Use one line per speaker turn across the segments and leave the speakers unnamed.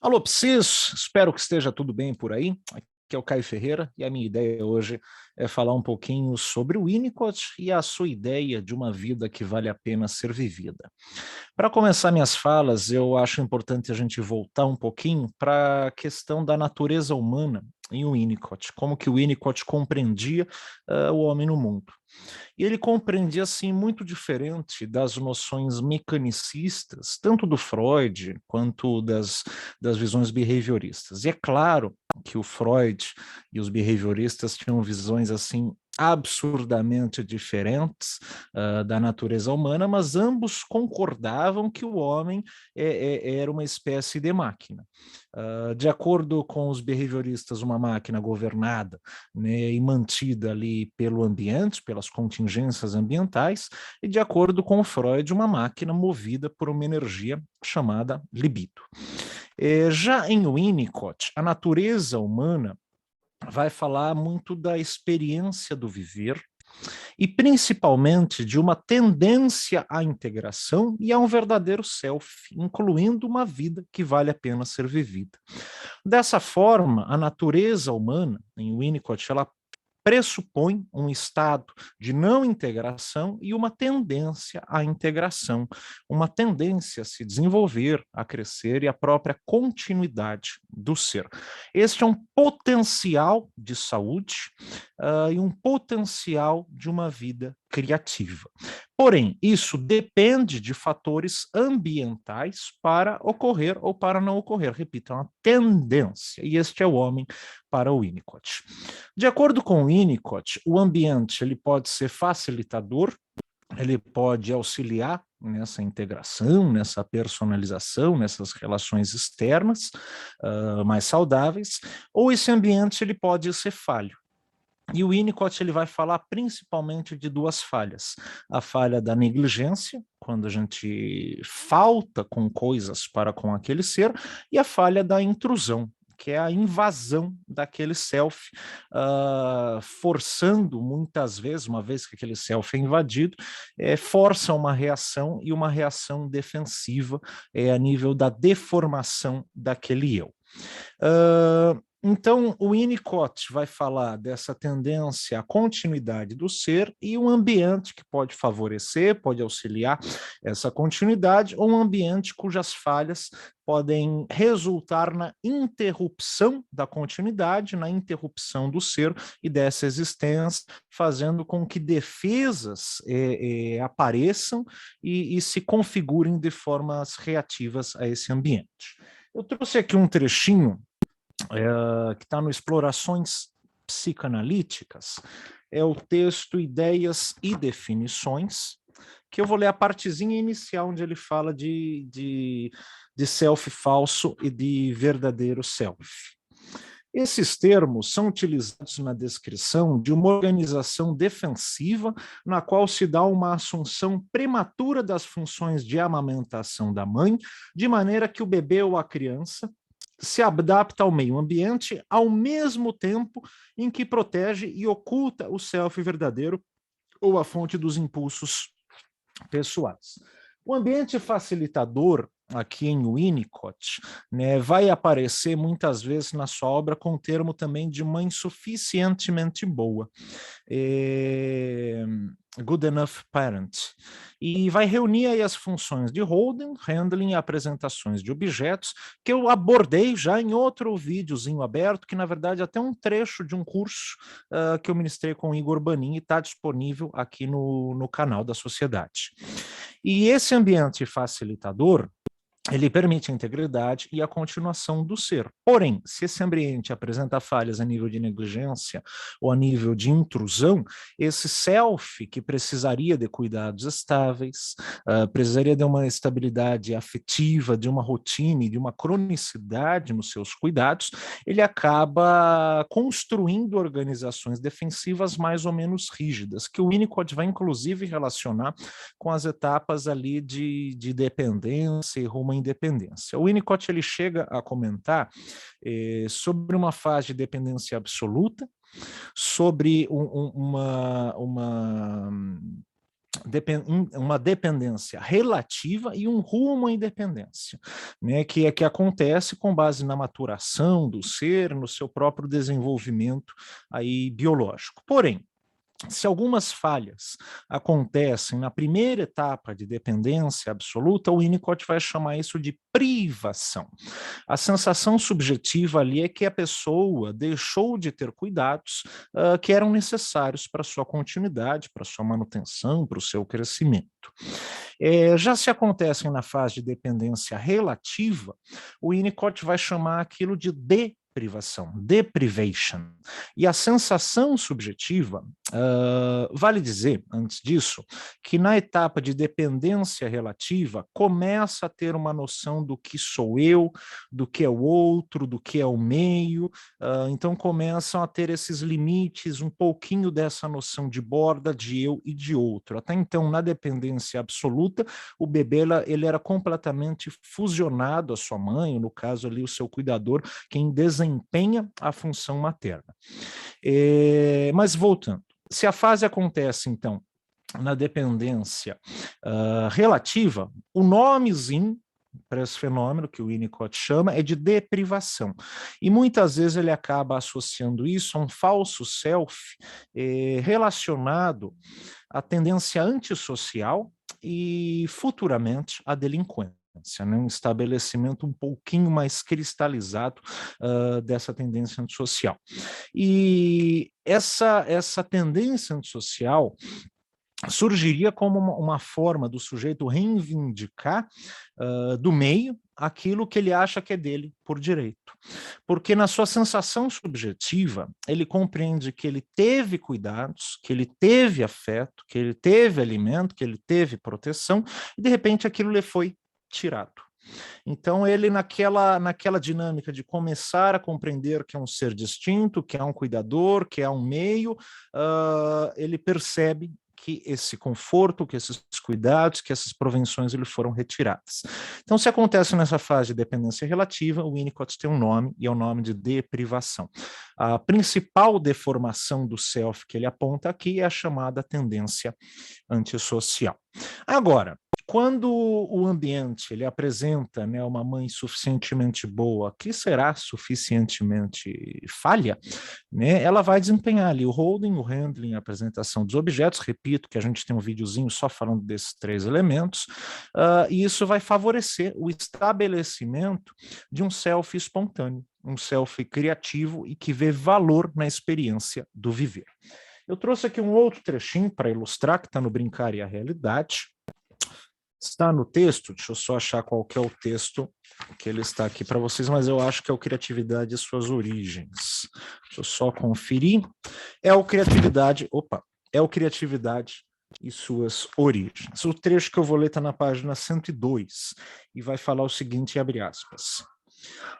Alô, Psis, espero que esteja tudo bem por aí. Aqui é o Caio Ferreira e a minha ideia hoje é falar um pouquinho sobre o Winnicott e a sua ideia de uma vida que vale a pena ser vivida. Para começar minhas falas, eu acho importante a gente voltar um pouquinho para a questão da natureza humana em Winnicott, como que o Winnicott compreendia o homem no mundo. E ele compreendia assim muito diferente das noções mecanicistas, tanto do Freud quanto das visões behavioristas. E é claro que o Freud e os behavioristas tinham visões assim absurdamente diferentes da natureza humana, mas ambos concordavam que o homem era uma espécie de máquina. De acordo com os behavioristas, uma máquina governada, né, e mantida ali pelo ambiente, pelas contingências ambientais, e de acordo com o Freud, uma máquina movida por uma energia chamada libido. Já em Winnicott, a natureza humana vai falar muito da experiência do viver e principalmente de uma tendência à integração e a um verdadeiro self, incluindo uma vida que vale a pena ser vivida. Dessa forma, a natureza humana, em Winnicott, ela pressupõe um estado de não integração e uma tendência à integração, uma tendência a se desenvolver, a crescer e a própria continuidade do ser. Este é um potencial de saúde e um potencial de uma vida criativa. Porém, isso depende de fatores ambientais para ocorrer ou para não ocorrer. Repito, é uma tendência, e este é o homem para o Winnicott. De acordo com o Winnicott, o ambiente ele pode ser facilitador, ele pode auxiliar nessa integração, nessa personalização, nessas relações externas mais saudáveis, ou esse ambiente ele pode ser falho. E o Winnicott ele vai falar principalmente de duas falhas. A falha da negligência, quando a gente falta com coisas para com aquele ser, e a falha da intrusão, que é a invasão daquele self, forçando muitas vezes, uma vez que aquele self é invadido, força uma reação e uma reação defensiva a nível da deformação daquele eu. Então, o Winnicott vai falar dessa tendência à continuidade do ser e um ambiente que pode favorecer, pode auxiliar essa continuidade, ou um ambiente cujas falhas podem resultar na interrupção da continuidade, na interrupção do ser e dessa existência, fazendo com que defesas apareçam e se configurem de formas reativas a esse ambiente. Eu trouxe aqui um trechinho que está no Explorações Psicanalíticas, é o texto Ideias e Definições, que eu vou ler a partezinha inicial, onde ele fala de self falso e de verdadeiro self. Esses termos são utilizados na descrição de uma organização defensiva na qual se dá uma assunção prematura das funções de amamentação da mãe, de maneira que o bebê ou a criança se adapta ao meio ambiente ao mesmo tempo em que protege e oculta o self verdadeiro ou a fonte dos impulsos pessoais. O ambiente facilitador aqui em Winnicott, né, vai aparecer muitas vezes na sua obra com o termo também de mãe suficientemente boa. Good enough parent, e vai reunir aí as funções de holding, handling e apresentações de objetos, que eu abordei já em outro videozinho aberto, que na verdade é até um trecho de um curso que eu ministrei com o Igor Banin e está disponível aqui no canal da Sociedade. E esse ambiente facilitador, ele permite a integridade e a continuação do ser. Porém, se esse ambiente apresenta falhas a nível de negligência ou a nível de intrusão, esse self, que precisaria de cuidados estáveis, precisaria de uma estabilidade afetiva, de uma rotina, de uma cronicidade nos seus cuidados, ele acaba construindo organizações defensivas mais ou menos rígidas, que o Winnicott vai inclusive relacionar com as etapas ali de dependência e rumo à independência. O Winnicott ele chega a comentar sobre uma fase de dependência absoluta, sobre uma uma dependência relativa e um rumo à independência, né, que acontece com base na maturação do ser, no seu próprio desenvolvimento aí biológico. Porém, se algumas falhas acontecem na primeira etapa de dependência absoluta, o Winnicott vai chamar isso de privação. A sensação subjetiva ali é que a pessoa deixou de ter cuidados que eram necessários para a sua continuidade, para a sua manutenção, para o seu crescimento. Já se acontecem na fase de dependência relativa, o Winnicott vai chamar aquilo de deprivação, deprivation. E a sensação subjetiva, vale dizer, antes disso, que na etapa de dependência relativa, começa a ter uma noção do que sou eu, do que é o outro, do que é o meio, então começam a ter esses limites, um pouquinho dessa noção de borda, de eu e de outro. Até então, na dependência absoluta, o bebê ele era completamente fusionado à sua mãe, no caso ali o seu cuidador, quem desempenha a função materna. Mas voltando, se a fase acontece, então, na dependência relativa, o nomezinho para esse fenômeno que o Winnicott chama é de deprivação. E muitas vezes ele acaba associando isso a um falso self relacionado à tendência antissocial e futuramente à delinquência. Né, um estabelecimento um pouquinho mais cristalizado dessa tendência antissocial. E essa tendência antissocial surgiria como uma forma do sujeito reivindicar do meio aquilo que ele acha que é dele por direito. Porque na sua sensação subjetiva, ele compreende que ele teve cuidados, que ele teve afeto, que ele teve alimento, que ele teve proteção, e de repente aquilo lhe foi tirado. Então, ele naquela dinâmica de começar a compreender que é um ser distinto, que é um cuidador, que é um meio, ele percebe que esse conforto, que esses cuidados, que essas provenções lhe foram retiradas. Então, se acontece nessa fase de dependência relativa, o Winnicott tem um nome, e é o nome de deprivação. A principal deformação do self que ele aponta aqui é a chamada tendência antissocial. Agora, quando o ambiente ele apresenta, né, uma mãe suficientemente boa, que será suficientemente falha, né, ela vai desempenhar ali o holding, o handling, a apresentação dos objetos. Repito que a gente tem um videozinho só falando desses 3 elementos, e isso vai favorecer o estabelecimento de um self espontâneo, um self criativo e que vê valor na experiência do viver. Eu trouxe aqui um outro trechinho para ilustrar, que está no Brincar e a Realidade. Está no texto, deixa eu só achar qual que é o texto que ele está aqui para vocês, mas eu acho que é o Criatividade e Suas Origens. Deixa eu só conferir. É o Criatividade e Suas Origens. O trecho que eu vou ler está na página 102 e vai falar o seguinte, abre aspas.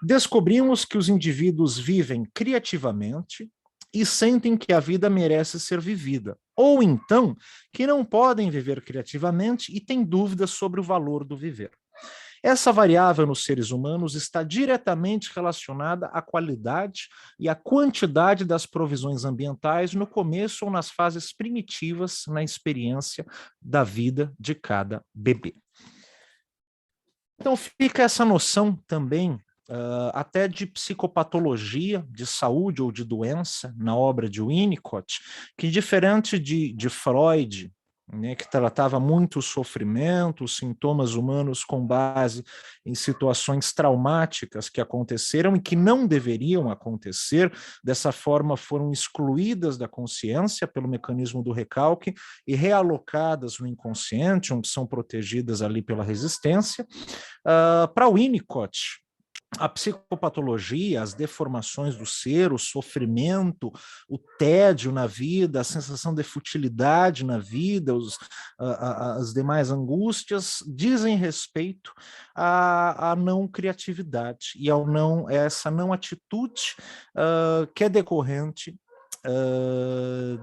Descobrimos que os indivíduos vivem criativamente e sentem que a vida merece ser vivida, ou então que não podem viver criativamente e têm dúvidas sobre o valor do viver. Essa variável nos seres humanos está diretamente relacionada à qualidade e à quantidade das provisões ambientais no começo ou nas fases primitivas na experiência da vida de cada bebê. Então fica essa noção também até de psicopatologia, de saúde ou de doença, na obra de Winnicott, que diferente de Freud, né, que tratava muito o sofrimento, os sintomas humanos com base em situações traumáticas que aconteceram e que não deveriam acontecer, dessa forma foram excluídas da consciência pelo mecanismo do recalque e realocadas no inconsciente, onde são protegidas ali pela resistência. Para Winnicott, a psicopatologia, as deformações do ser, o sofrimento, o tédio na vida, a sensação de futilidade na vida, as demais angústias, dizem respeito à não criatividade e essa não atitude que é decorrente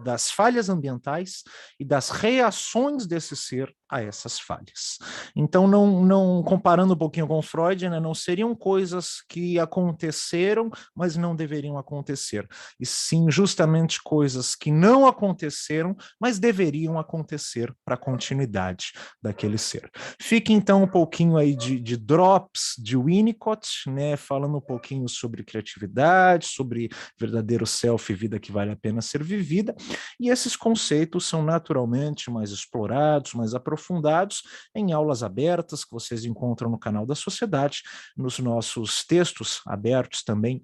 das falhas ambientais e das reações desse ser a essas falhas. Então, não comparando um pouquinho com Freud, né, não seriam coisas que aconteceram, mas não deveriam acontecer, e sim justamente coisas que não aconteceram, mas deveriam acontecer para a continuidade daquele ser. Fique então um pouquinho aí de drops de Winnicott, né, falando um pouquinho sobre criatividade, sobre verdadeiro self e vida que vale a pena ser vivida, e esses conceitos são naturalmente mais explorados, mais aprofundados em aulas abertas que vocês encontram no canal da Sociedade, nos nossos textos abertos também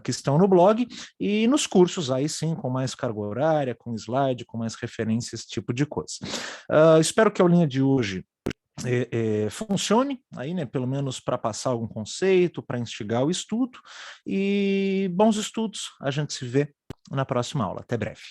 que estão no blog, e nos cursos aí sim, com mais carga horária, com slide, com mais referências, esse tipo de coisa. Espero que a aulinha de hoje funcione aí, né, pelo menos para passar algum conceito, para instigar o estudo, e bons estudos, a gente se vê na próxima aula. Até breve.